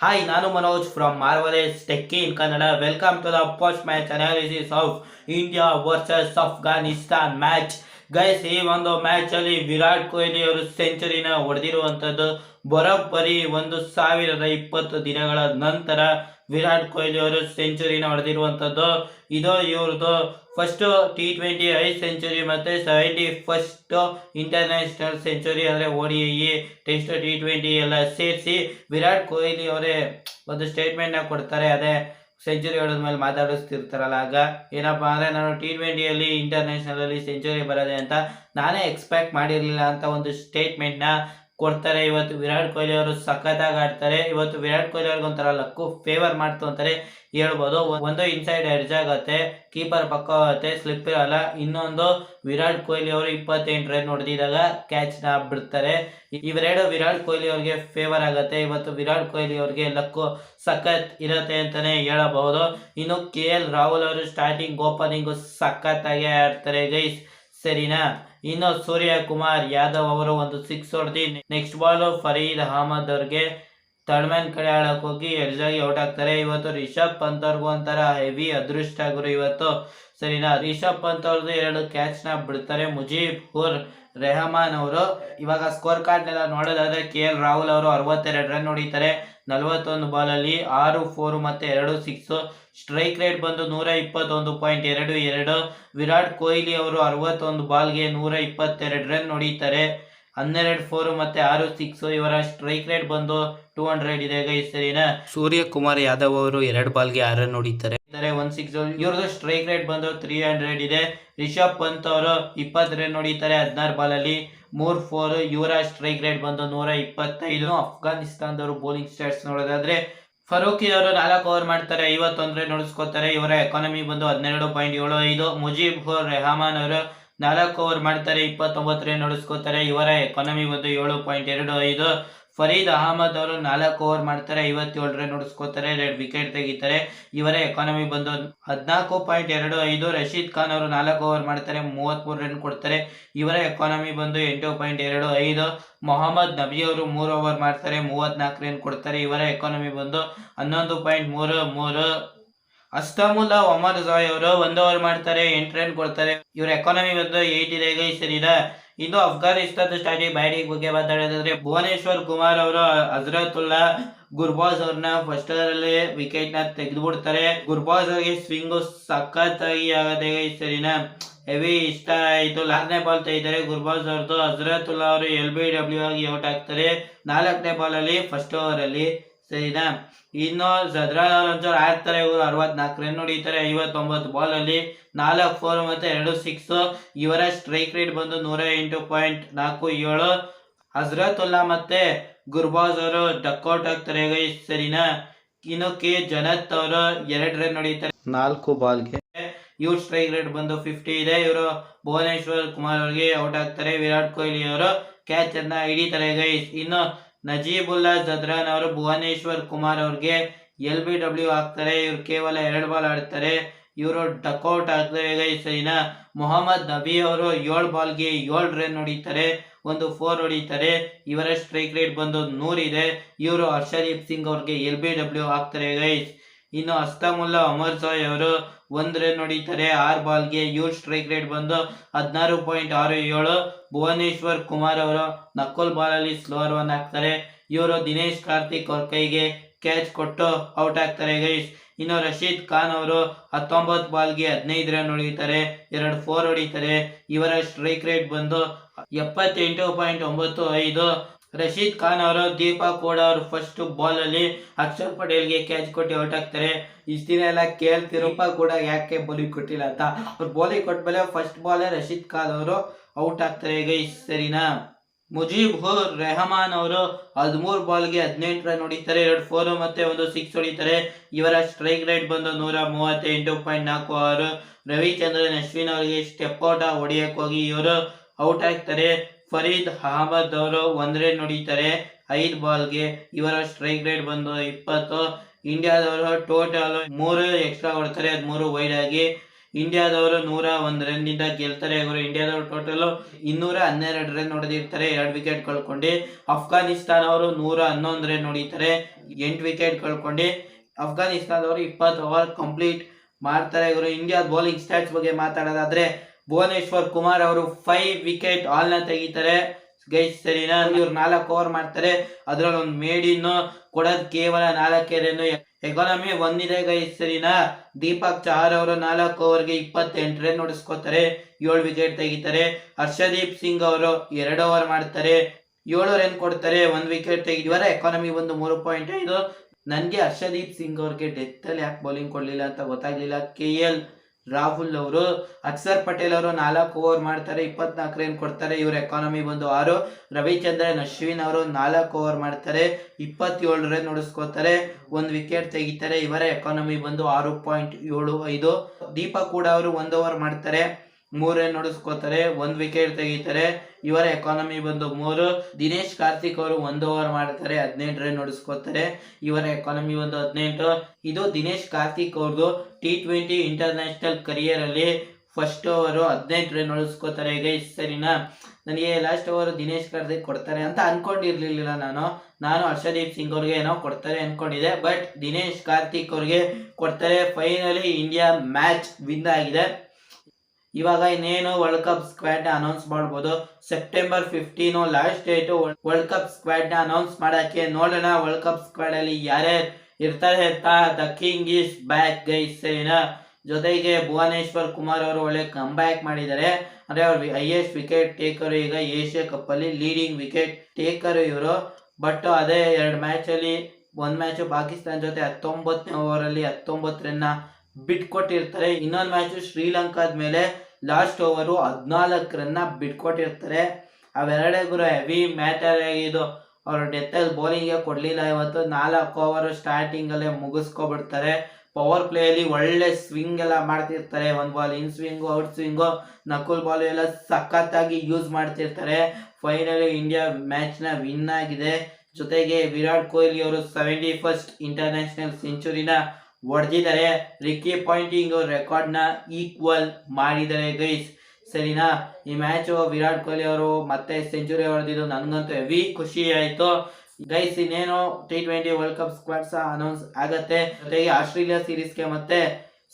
Hi, Nanu Manoj from Marvelous Techie in Kannada. Welcome to the post-match analysis of India versus Afghanistan match. Guys, ಈ ಒಂದು match ಅಲ್ಲಿ ವಿರಾಟ್ ಕೊಹ್ಲಿ ಅವರು ಸೆಂಚುರಿನ ಹೊಡೆದಿರುವಂತದ್ದು ಬರೋಬ್ಬರಿ 1020 ದಿನಗಳ ನಂತರ ವಿರಾಟ್ ಕೊಹ್ಲಿ ಅವರು ಸೆಂಚುರಿನ ಹೊಡೆದಿರುವಂತದ್ದು. ಇದು ಇವ್ರದ್ದು ಫಸ್ಟ್ T20 5 ಸೆಂಚುರಿ ಮತ್ತೆ 71st ಇಂಟರ್ನ್ಯಾಷನಲ್ ಸೆಂಚುರಿ ಅಂದ್ರೆ ODI ಟೆಸ್ಟ್ T20 ಎಲ್ಲ ಸೇರಿಸಿ ವಿರಾಟ್ ಕೊಹ್ಲಿ ಅವರೇ ಒಂದು ಸ್ಟೇಟ್ಮೆಂಟ್ ನ ಕೊಡ್ತಾರೆ. ಅದೇ ಸೆಂಚುರಿ ಹೊಡೆದ್ಮೇಲೆ ಮಾತಾಡಿಸ್ತಿರ್ತಾರಲ್ಲ, ಆಗ ಏನಪ್ಪಾ ಅಂದ್ರೆ ನಾನು T20 ಇಂಟರ್ನ್ಯಾಷನಲ್ ಅಲ್ಲಿ ಸೆಂಚುರಿ ಬರೋದೆ ಅಂತ ನಾನೇ ಎಕ್ಸ್ಪೆಕ್ಟ್ ಮಾಡಿರ್ಲಿಲ್ಲ ಅಂತ ಒಂದು ಸ್ಟೇಟ್ಮೆಂಟ್ ನ ಕೊಡ್ತಾರೆ. ಇವತ್ತು ವಿರಾಟ್ ಕೊಹ್ಲಿ ಅವರು ಸಖತ್ತಾಗಿ ಆಡ್ತಾರೆ. ಇವತ್ತು ವಿರಾಟ್ ಕೊಹ್ಲಿ ಅವ್ರಿಗೆ ಒಂಥರ ಲಕ್ಕು ಫೇವರ್ ಮಾಡ್ತು ಅಂತಾನೆ ಹೇಳ್ಬೋದು. ಒಂದು ಇನ್ಸೈಡ್ ಎಡ್ಜ್ ಆಗತ್ತೆ, ಕೀಪರ್ ಪಕ್ಕ ಆಗುತ್ತೆ, ಸ್ಲಿಪ್ ಇರಲ್ಲ. ಇನ್ನೊಂದು ವಿರಾಟ್ ಕೊಹ್ಲಿ ಅವರು 28 ರನ್ ಹೊಡೆದಿದಾಗ ಕ್ಯಾಚ್ ನ ಬಿಡ್ತಾರೆ. ಇವೆರಡು ವಿರಾಟ್ ಕೊಹ್ಲಿ ಅವ್ರಿಗೆ ಫೇವರ್ ಆಗತ್ತೆ. ಇವತ್ತು ವಿರಾಟ್ ಕೊಹ್ಲಿ ಅವ್ರಿಗೆ ಲಕ್ಕು ಸಖತ್ ಇರತ್ತೆ ಅಂತಾನೆ ಹೇಳಬಹುದು. ಇನ್ನು KL ರಾಹುಲ್ ಅವರು ಸ್ಟಾರ್ಟಿಂಗ್ ಓಪನಿಂಗ್ ಸಖತ್ತಾಗಿ ಆಡ್ತಾರೆ ಗೈಸ್, ಸರಿನಾ. ಇನ್ನು ಸೂರ್ಯ ಕುಮಾರ್ ಯಾದವ್ ಅವರು ಒಂದು 6 ಹೊಡೆದಿ ನೆಕ್ಸ್ಟ್ ಬಾಲ್ ಫರೀದ್ ಅಹಮದ್ ಅವ್ರಿಗೆ ಥರ್ಡ್ ಮ್ಯಾನ್ ಕಡೆ ಆಡಕ್ ಹೋಗಿ ಎಡ್ಜಾಗಿ ಔಟ್ ಆಗ್ತಾರೆ. ಇವತ್ತು ರಿಷಬ್ ಪಂತ್ ಅವ್ರಿಗೂ ಒಂಥರ ಹೆವಿ ಅದೃಷ್ಟ ಗುರು ಇವತ್ತು, ಸರಿನಾ. ರಿಷಬ್ ಪಂತ್ ಅವ್ರದ್ದು 2 ಕ್ಯಾಚ್ ನ ಬಿಡ್ತಾರೆ. ಮುಜೀಬ್ ಉರ್ ರೆಹಮಾನ್ ಅವರು ಇವಾಗ ಸ್ಕೋರ್ ಕಾರ್ಡ್ ಎಲ್ಲ ನೋಡೋದಾದ್ರೆ KL ರಾಹುಲ್ ಅವರು 62 ರನ್ ಹೊಡಿತಾರೆ 41 ಬಾಲ್ ಅಲ್ಲಿ, 6 4 ಮತ್ತೆ 2 6. ಸ್ಟ್ರೈಕ್ ರೇಟ್ ಬಂದು 121.22. ವಿರಾಟ್ ಕೊಹ್ಲಿ ಅವರು 61 ಬಾಲ್ಗೆ 122 ರನ್ ಹೊಡಿತಾರೆ, 12 4 ಮತ್ತೆ 6 6. ಇವರ ಸ್ಟ್ರೈಕ್ ರೇಟ್ ಬಂದು 200 ಇದೆ ಗೈಸ್, ಸರಿನಾ. ಸೂರ್ಯ ಕುಮಾರ್ ಯಾದವ್ ಅವರು 2 ಬಾಲ್ಗೆ 6 ರನ್ ಹೊಡಿತಾರೆ, 1 6. ಇವ್ರದ್ದು ಸ್ಟ್ರೈಕ್ ರೇಟ್ ಬಂದು 300 ಇದೆ. ರಿಷಬ್ ಪಂತ್ ಅವರು 20 ರನ್ ಹೊಡಿತಾರೆ 16 ಬಾಲ್ ಅಲ್ಲಿ, 3 4. ಇವರ ಸ್ಟ್ರೈಕ್ ರೇಟ್ ಬಂದು 125. ಅಫ್ಘಾನಿಸ್ತಾನದವರು ಬೌಲಿಂಗ್ ಸ್ಟಾಟ್ಸ್ ನೋಡೋದಾದ್ರೆ ಫರೂಕಿ ಅವರು 4 ಓವರ್ ಮಾಡ್ತಾರೆ, 51 ರನ್ ಹೊಡಿಸ್ಕೋತಾರೆ. ಇವರ ಎಕಾನಮಿ ಬಂದು 12.75. ಮುಜೀಬ್ ಉರ್ ರೆಹಮಾನ್ ಅವರು 4 ಓವರ್ ಮಾಡ್ತಾರೆ, 29 ರನ್ ಹೊಡಿಸ್ಕೋತಾರೆ. ಇವರ ಎಕಾನಮಿ ಬಂದು 7.25. ಫರೀದ್ ಅಹಮದ್ ಅವರು 4 ಓವರ್ ಮಾಡ್ತಾರೆ, 57 ರನ್ ಹೊಡಿಸ್ಕೋತಾರೆ, 2 ವಿಕೆಟ್ ತೆಗಿತಾರೆ. ಇವರ ಎಕಾನಮಿ ಬಂದು 14.25. ರಶೀದ್ ಖಾನ್ ಅವರು 4 ಓವರ್ ಮಾಡ್ತಾರೆ, 33 ರನ್ ಕೊಡ್ತಾರೆ. ಇವರ ಎಕಾನಮಿ ಬಂದು 8.25. ಮೊಹಮ್ಮದ್ ನಬಿ ಅವರು 3 ಓವರ್ ಮಾಡ್ತಾರೆ, 34 ರನ್ ಕೊಡ್ತಾರೆ. ಇವರ ಎಕಾನಮಿ ಬಂದು 11.33. ಅಸ್ತಮುಲ್ಲಾ ಒಮರ್ ಜಾಯ್ ಅವರು 1 ಓವರ್ ಮಾಡ್ತಾರೆ, 8 ರನ್ ಕೊಡ್ತಾರೆ. ಇವರ ಎಕಾನಮಿ ಬಂದು 8 ಇದೆ ಗೈಸ್, ಸರಿನಾ. ಇನ್ನು ಅಫ್ಘಾನಿಸ್ತಾನದ ಸ್ಟಾರ್ಟಿಂಗ್ ಬ್ಯಾಟಿಂಗ್ ಬಗ್ಗೆ ಮಾತಾಡೋದಾದ್ರೆ ಭುವನೇಶ್ವರ್ ಕುಮಾರ್ ಅವರು ಹಜರತುಲ್ಲಾ ಗುರ್ಬಾಜ್ ಅವ್ರನ್ನ ಫಸ್ಟ್ ಓವರ್ ಅಲ್ಲಿ ವಿಕೆಟ್ ನ ತೆಗೆದು ಬಿಡ್ತಾರೆ. ಗುರ್ಬಾಜ್ ಅವ್ರಿಗೆ ಸ್ವಿಂಗ್ ಸಖತ್ತಾಗಿ ಆಗದೆ ಗೈಸ್, ಸರಿನಾ. ಹೆವಿ ಇಷ್ಟ ಆಯ್ತು. 4ನೇ ಬಾಲ್ ತೆಗಿತಾರೆ ಗುರ್ಬಾಜ್ ಅವ್ರದ್ದು. ಹಜರತುಲ್ಲಾ ಅವರು LBW ಆಗಿ ಔಟ್ ಆಗ್ತಾರೆ 4ನೇ ಬಾಲ್ ಅಲ್ಲಿ ಫಸ್ಟ್ ಓವರ್ ಅಲ್ಲಿ, ಸರಿನಾ. ಇನ್ನು ಜದ್ರಾನ್ ಅವ್ರು ಆಡ್ತಾರೆ, ಇವರು 64 ರನ್ ಹೊಡಿತಾರೆ 59 ಬಾಲ್ ಅಲ್ಲಿ, 4 4 ಮತ್ತೆ 2 6. ಇವರ ಸ್ಟ್ರೈಕ್ ರೇಟ್ ಬಂದು 108.47. ಹಜರತುಲ್ಲಾ ಮತ್ತೆ ಗುರ್ಬಾಜ್ ಅವರು ಡಕ್ಔಟ್ ಆಗ್ತಾರೆ ಗೈಸ್, ಸರಿನಾ. ಇನ್ನು ಜನತ್ ಅವರು 2 ರನ್ ಹೊಡಿತಾರೆ 4 ಬಾಲ್ಗೆ. ಇವ್ರ ಸ್ಟ್ರೈಕ್ ರೇಟ್ ಬಂದು 50 ಇದೆ. ಇವರು ಭುವನೇಶ್ವರ್ ಕುಮಾರ್ ಅವರಿಗೆ ಔಟ್ ಆಗ್ತಾರೆ. ವಿರಾಟ್ ಕೊಹ್ಲಿ ಅವರು ಕ್ಯಾಚ್ ಅನ್ನ ಹಿಡಿತಾರೆ ಗೈಸ್. ಇನ್ನು ನಜೀಬುಲ್ಲಾ ಜದ್ರಾನ್ ಅವರು ಭುವನೇಶ್ವರ್ ಕುಮಾರ್ ಅವ್ರಿಗೆ LBW ಆಗ್ತಾರೆ. ಇವ್ರು ಕೇವಲ 2 ಬಾಲ್ ಆಡ್ತಾರೆ, ಇವರು ಡಕ್ಔಟ್ ಆಗ್ತಾರೆ ಗೈಸ್, ಸರಿನಾ. ಮೊಹಮ್ಮದ್ ನಬಿ ಅವರು 7 ಬಾಲ್ಗೆ 7 ರನ್ ಹೊಡಿತಾರೆ, 1 4 ಹೊಡಿತಾರೆ. ಇವರ ಸ್ಟ್ರೈಕ್ ರೇಟ್ ಬಂದು 100 ಇದೆ. ಇವರು ಹರ್ಷದೀಪ್ ಸಿಂಗ್ ಅವ್ರಿಗೆ LBW ಆಗ್ತಾರೆ ಗೈಸ್. ಇನ್ನು ಅಸ್ತಮುಲ್ಲಾ ಒಮರ್ ಜಾಯ್ ಅವರು 1 ರನ್ ಹೊಡಿತಾರೆ 6 ಬಾಲ್ಗೆ. ಇವ್ರ ಸ್ಟ್ರೈಕ್ ರೇಟ್ ಬಂದು 16.67. ಭುವನೇಶ್ವರ್ ಕುಮಾರ್ ಅವರು ನಕಲ್ ಬಾಲ್ ಅಲ್ಲಿ ಸ್ಲೋವರ್ 1 ಹಾಕ್ತಾರೆ. ಇವರು ದಿನೇಶ್ ಕಾರ್ತಿಕ್ ಅವ್ರ ಕೈಗೆ ಕ್ಯಾಚ್ ಕೊಟ್ಟು ಔಟ್ ಆಗ್ತಾರೆ ಗೈಸ್. ಇನ್ನು ರಶೀದ್ ಖಾನ್ ಅವರು 19 ಬಾಲ್ಗೆ 15 ರನ್ ಹೊಡಿತಾರೆ, 2 4 ಹೊಡಿತಾರೆ. ಇವರ ಸ್ಟ್ರೈಕ್ ರೇಟ್ ಬಂದು 78.95. ರಶೀದ್ ಖಾನ್ ಅವರು ದೀಪಕ್ ಕೋಡ ಅವರು ಫಸ್ಟ್ ಬಾಲ್ ಅಲ್ಲಿ ಅಕ್ಷರ್ ಪಟೇಲ್ಗೆ ಕ್ಯಾಚ್ ಕೊಟ್ಟು ಔಟ್ ಆಗ್ತಾರೆ. ಇಷ್ಟ ದಿನ ಎಲ್ಲ ಕೇಳ್ತಿರಪ್ಪ ಕೂಡ ಯಾಕೆ ಬೌಲಿಂಗ್ ಕೊಟ್ಟಿಲ್ಲ ಅಂತ. ಅವ್ರು ಬೌಲಿಂಗ್ ಕೊಟ್ಮೇಲೆ ಫಸ್ಟ್ ಬಾಲ್ ರಶೀದ್ ಖಾನ್ ಅವರು ಔಟ್ ಆಗ್ತಾರೆ ಗೈಸ್, ಸರಿನಾ. ಮುಜೀಬ್ ಉರ್ ರೆಹಮಾನ್ ಅವರು 13 ಬಾಲ್ಗೆ 18 ರನ್ ಹೊಡಿತಾರೆ, 2 4 ಮತ್ತೆ 1 6 ಹೊಡಿತಾರೆ. ಇವರ ಸ್ಟ್ರೈಕ್ ರೇಟ್ ಬಂದು 138.46. ರವಿಚಂದ್ರನ್ ಅಶ್ವಿನ್ ಅವರಿಗೆ ಸ್ಟೆಪ್ ಔಟ್ ಹೊಡಿಯಕ್ ಹೋಗಿ ಇವರು ಔಟ್ ಆಗ್ತಾರೆ. ಫರೀದ್ ಅಹಮದ್ ಅವರು 1 ರನ್ ಹೊಡಿತಾರೆ 5 ಬಾಲ್ಗೆ. ಇವರ ಸ್ಟ್ರೈಕ್ ರೇಟ್ ಬಂದು 20. ಇಂಡಿಯಾದವರು ಟೋಟಲ್ 3 ಎಕ್ಸ್ಟ್ರಾ ಹೊಡ್ತಾರೆ, 13 ವೈಡ್ ಆಗಿ. ಇಂಡಿಯಾದವರು 101 ರನ್ನಿಂದ ಗೆಲ್ತಾರೆ. ಇವರು ಇಂಡಿಯಾದವರು ಟೋಟಲ್ 212 ರನ್ ಹೊಡೆದಿರ್ತಾರೆ, 2 ವಿಕೆಟ್ ಕಳ್ಕೊಂಡು. ಅಫ್ಘಾನಿಸ್ತಾನ ಅವರು 111 ರನ್ ಹೊಡಿತಾರೆ, 8 ವಿಕೆಟ್ ಕಳ್ಕೊಂಡು. ಅಫ್ಘಾನಿಸ್ತಾನದವರು 20 ಓವರ್ ಕಂಪ್ಲೀಟ್ ಮಾಡ್ತಾರೆ. ಇವರು ಇಂಡಿಯಾ ಬೌಲಿಂಗ್ ಸ್ಟ್ಯಾಟ್ಸ್ ಬಗ್ಗೆ ಮಾತಾಡೋದಾದ್ರೆ ಭುವನೇಶ್ವರ್ ಕುಮಾರ್ ಅವರು 5 ವಿಕೆಟ್ ಆಲ್ನ ತೆಗಿತಾರೆ ಗೈಸ್, ಸರಿನಾ. ಇವ್ರು 4 ಓವರ್ ಮಾಡ್ತಾರೆ, ಅದ್ರಲ್ಲಿ ಒಂದು ಮೇಡಿನ್ ಕೊಡೋದು ಕೇವಲ 4 ರನ್. ಎಕಾನಮಿ 1 ಇದೆ ಗೈಸ್, ಸರಿನಾ. ದೀಪಕ್ ಚಹರ್ ಅವರು 4 ಓವರ್ಗೆ 28 ರನ್ ಹೊಡಿಸ್ಕೋತಾರೆ, 7 ವಿಕೆಟ್ ತೆಗಿತಾರೆ. ಹರ್ಷದೀಪ್ ಸಿಂಗ್ ಅವರು 2 ಓವರ್ ಮಾಡ್ತಾರೆ, 7 ರನ್ ಕೊಡ್ತಾರೆ, 1 ವಿಕೆಟ್ ತೆಗಿದಿದ್ದಾರೆ. ಎಕಾನಮಿ ಬಂದು 3.5. ನನಗೆ ಹರ್ಷದೀಪ್ ಸಿಂಗ್ ಅವ್ರಿಗೆ ಡೆತ್ ಅಲ್ಲಿ ಯಾಕೆ ಬೌಲಿಂಗ್ ಕೊಡ್ಲಿಲ್ಲ ಅಂತ ಗೊತ್ತಾಗ್ಲಿಲ್ಲ. KL ರಾಹುಲ್ ಅವರು, ಅಕ್ಷರ್ ಪಟೇಲ್ ಅವರು 4 ಓವರ್ ಮಾಡ್ತಾರೆ, 24 ರನ್ ಕೊಡ್ತಾರೆ, ಇವ್ರ ಎಕಾನಮಿ ಬಂದು 6. ರವಿಚಂದ್ರನ್ ಅಶ್ವಿನ್ ಅವರು 4 ಓವರ್ ಮಾಡ್ತಾರೆ, 27 ರನ್ ಹೊಡಿಸ್ಕೋತಾರೆ, 1 ವಿಕೆಟ್ ತೆಗಿತಾರೆ, ಇವರ ಎಕಾನಮಿ ಬಂದು 6.75. ದೀಪಕ್ ಕೂಡ ಅವರು 1 ಓವರ್ ಮಾಡ್ತಾರೆ, 3 ರನ್ ಹೊಡಿಸ್ಕೋತಾರೆ, 1 ವಿಕೆಟ್ ತೆಗಿತಾರೆ, ಇವರ ಎಕಾನಮಿ ಬಂದು 3. ದಿನೇಶ್ ಕಾರ್ತಿಕ್ ಅವರು 1 ಓವರ್ ಮಾಡ್ತಾರೆ, 18 ರನ್ ಹೊಡಿಸ್ಕೋತಾರೆ, ಇವರ ಎಕಾನಮಿ ಬಂದು 18. ಇದು ದಿನೇಶ್ ಕಾರ್ತಿಕ್ ಅವ್ರದ್ದು T20 ಇಂಟರ್ನ್ಯಾಷನಲ್ ಕರಿಯರ್ ಅಲ್ಲಿ ಫಸ್ಟ್ ಓವರು 18 ರನ್ ಹೊಡಿಸ್ಕೋತಾರೆ ಗೈಸ್, ಸರಿನಾ. ನನಗೆ ಲಾಸ್ಟ್ ಓವರ್ ದಿನೇಶ್ ಕಾರ್ತಿಕ್ ಕೊಡ್ತಾರೆ ಅಂತ ಅನ್ಕೊಂಡಿರ್ಲಿಲ್ಲ. ನಾನು ಹರ್ಷದೀಪ್ ಸಿಂಗ್ ಅವ್ರಿಗೆ ಏನೋ ಕೊಡ್ತಾರೆ ಅನ್ಕೊಂಡಿದ್ದೆ, ಬಟ್ ದಿನೇಶ್ ಕಾರ್ತಿಕ್ ಅವ್ರಿಗೆ ಕೊಡ್ತಾರೆ. ಫೈನಲಿ ಇಂಡಿಯಾ ಮ್ಯಾಚ್ ವಿನ್ ಆಗಿದೆ. ಇವಾಗ ಇನ್ನೇನು ವರ್ಲ್ಡ್ ಕಪ್ ಸ್ಕ್ವಾಡ್ ನ ಅನೌನ್ಸ್ ಮಾಡ್ಬೋದು. September 15 last date world cup squad ನ ಅನೌನ್ಸ್ ಮಾಡಕ್ಕೆ. ನೋಡೋಣ ವರ್ಲ್ಡ್ ಕಪ್ ಸ್ಕ್ವಾಡ್ ಅಲ್ಲಿ ಯಾರ್ಯಾರು ಇರ್ತಾರೆ ಅಂತ. The king is back guys, ಸರಿನಾ. ಜೊತೆಗೆ ಭುವನೇಶ್ವರ್ ಕುಮಾರ್ ಅವರು ಒಳ್ಳೆ ಕಮ್ ಬ್ಯಾಕ್ ಮಾಡಿದ್ದಾರೆ. ಅಂದ್ರೆ ಅವ್ರ ಹೈಯೆಸ್ಟ್ ವಿಕೆಟ್ ಟೇಕರ್, ಈಗ ಏಷ್ಯಾ ಕಪ್ ಅಲ್ಲಿ ಲೀಡಿಂಗ್ ವಿಕೆಟ್ ಟೇಕರ್ ಇವರು. ಬಟ್ ಅದೇ 2 ಮ್ಯಾಚ್ ಅಲ್ಲಿ, 1 ಮ್ಯಾಚ್ ಪಾಕಿಸ್ತಾನ ಜೊತೆ 19ನೇ ಓವರ್ ಅಲ್ಲಿ 19 ರನ್ ಬಿಟ್ಕೊಟ್ಟಿರ್ತಾರೆ. ಇನ್ನೊಂದು ಮ್ಯಾಚ್ ಶ್ರೀಲಂಕಾದ ಮೇಲೆ ಲಾಸ್ಟ್ ಓವರು 14 ರನ್ ಬಿಟ್ಕೊಟ್ಟಿರ್ತಾರೆ. ಅವೆರಡೇ ಗುರು ಹೆವಿ ಮ್ಯಾಟರ್ ಆಗಿದ್ದು. ಅವ್ರ ಡೆತ್ ಅಲ್ಲಿ ಬೌಲಿಂಗ್ ಕೊಡ್ಲಿಲ್ಲ ಇವತ್ತು. 4 ಓವರ್ ಸ್ಟಾರ್ಟಿಂಗ್ ಅಲ್ಲೇ ಮುಗಿಸ್ಕೊಬಿಡ್ತಾರೆ. ಪವರ್ ಪ್ಲೇ ಅಲ್ಲಿ ಒಳ್ಳೆ ಸ್ವಿಂಗ್ ಎಲ್ಲ ಮಾಡ್ತಿರ್ತಾರೆ. 1 ball in swing, out swing, knuckle ball ಎಲ್ಲ ಸಖತ್ತಾಗಿ ಯೂಸ್ ಮಾಡ್ತಿರ್ತಾರೆ. ಫೈನಲಿ ಇಂಡಿಯಾ ಮ್ಯಾಚ್ ನ ವಿನ್ ಆಗಿದೆ. ಜೊತೆಗೆ ವಿರಾಟ್ ಕೊಹ್ಲಿ ಅವರು 71st ಇಂಟರ್ನ್ಯಾಷನಲ್ ಸೆಂಚುರಿನ ಹೊಡೆದಿದ್ದಾರೆ. ರಿಕ್ಕಿ ಪಾಯಿಂಟಿಂಗ್ ರೆಕಾರ್ಡ್ ನ ಈಕ್ವಲ್ ಮಾಡಿದ್ದಾರೆ ಗೈಸ್, ಸರಿನಾ. ಈ ಮ್ಯಾಚ್ ವಿರಾಟ್ ಕೊಹ್ಲಿ ಅವರು ಮತ್ತೆ ಸೆಂಚುರಿ ಹೊಡೆದಿದ್ದು ನನಗಂತೂ ಹೆವಿ ಖುಷಿ ಆಯ್ತು ಗೈಸ್. ಇನ್ನೇನು T20 world cup squads announce ಆಗತ್ತೆ. ಜೊತೆಗೆ ಆಸ್ಟ್ರೇಲಿಯಾ ಸೀರೀಸ್ಗೆ ಮತ್ತೆ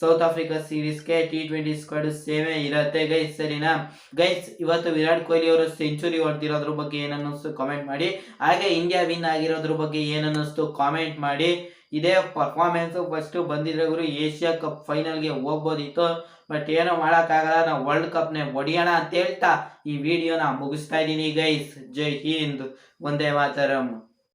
ಸೌತ್ ಆಫ್ರಿಕಾ ಸೀರೀಸ್ಗೆ T20 ಸ್ಕ್ವಾಡ್ ಸೇಮೇ ಇರತ್ತೆ ಗೈಸ್, ಸರಿನಾ. ಗೈಸ್ ಇವತ್ತು ವಿರಾಟ್ ಕೊಹ್ಲಿ ಅವರು ಸೆಂಚುರಿ ಹೊಡೆದಿರೋದ್ರ ಬಗ್ಗೆ ಏನನ್ನಿಸ್ತು ಕಾಮೆಂಟ್ ಮಾಡಿ. ಹಾಗೆ ಇಂಡಿಯಾ ವಿನ್ ಆಗಿರೋದ್ರ ಬಗ್ಗೆ ಏನನ್ನಿಸ್ತು ಕಾಮೆಂಟ್ ಮಾಡಿ. ಇದೇ ಪರ್ಫಾರ್ಮೆನ್ಸ್ ಫಸ್ಟ್ ಬಂದಿದ್ರೆ ಗುರು ಏಷ್ಯಾ ಕಪ್ ಫೈನಲ್ಗೆ ಹೋಗ್ಬೋದಿತ್ತು, ಬಟ್ ಏನೋ ಮಾಡೋಕ್ಕಾಗಲ್ಲ. ನಾವು ವರ್ಲ್ಡ್ ಕಪ್ನೇ ಹೊಡಿಯೋಣ ಅಂತ ಹೇಳ್ತಾ ಈ ವಿಡಿಯೋನ ಮುಗಿಸ್ತಾ ಇದ್ದೀನಿ ಗೈಸ್. ಜೈ ಹಿಂದ್, ವಂದೇ ಮಾತರಂ.